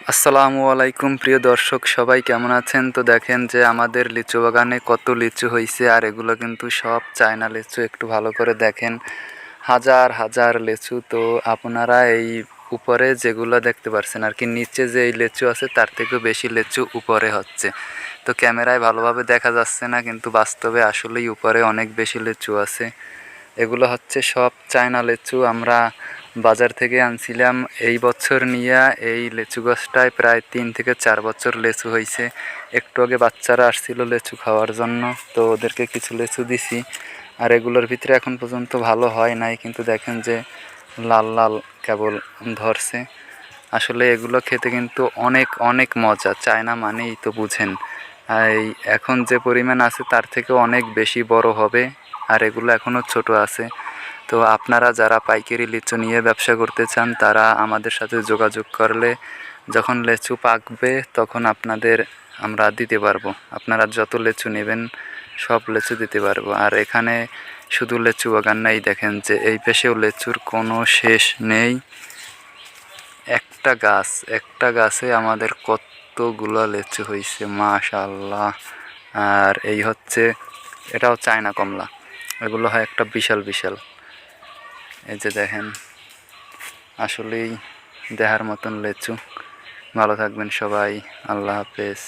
আসসালামু আলাইকুম প্রিয় দর্শক, সবাই কেমন আছেন? তো দেখেন যে আমাদের লিচু বাগানে কত লিচু হয়েছে, আর এগুলো কিন্তু সব চায়না লিচু। একটু ভালো করে দেখেন, হাজার হাজার লিচু। তো আপনারা এই উপরে যেগুলো দেখতে পাচ্ছেন আর কি, নিচে যে এই লিচু আছে তার থেকেও বেশি লিচু উপরে হচ্ছে। তো ক্যামেরায় ভালোভাবে দেখা যাচ্ছে না, কিন্তু বাস্তবে আসলেই উপরে অনেক বেশি লিচু আছে। এগুলো হচ্ছে সব চায়না লিচু। আমরা বাজার থেকে আনছিলাম এই বছর নিয়ে। এই লিচু গাছটায় প্রায় 3 থেকে 4 বছর লিচু হয়েছে। একটু আগে বাচ্চারা আসছিল লিচু খাওয়ার জন্য, তো ওদেরকে কিছু লিচু দিছি। আর এগুলোর ভিতরে এখন পর্যন্ত ভালো হয় নাই, কিন্তু দেখেন যে লাল লাল কেবল ধরছে। আসলে এগুলো খেতে কিন্তু অনেক অনেক মজা। চায়না মানেই তো বুঝেন, এই এখন যে পরিমাণ আছে তার থেকে অনেক বেশি বড় হবে। আর এগুলো এখনও ছোট আছে। তো আপনারা যারা পাইকারি লিচু নিয়ে ব্যবসা করতে চান তারা আমাদের সাথে যোগাযোগ করলে যখন লিচু পাকবে তখন আপনাদের আমরা দিতে পারবো। আপনারা যত লিচু নেবেন সব লিচু দিতে পারবো। আর এখানে শুধু লিচু বাগান নাই, দেখেন যে এই পাশেও লিচুর কোনো শেষ নেই। একটা গাছে আমাদের কতগুলো লিচু হয়েছে, মাশাআল্লাহ। আর এই হচ্ছে, এটাও চায়না কমলা। এগুলো হয় একটা বিশাল বিশাল। এই যে দেখেন, আসলেই দেখার মতন লিচু। ভালো থাকবেন সবাই, আল্লাহ হাফেজ।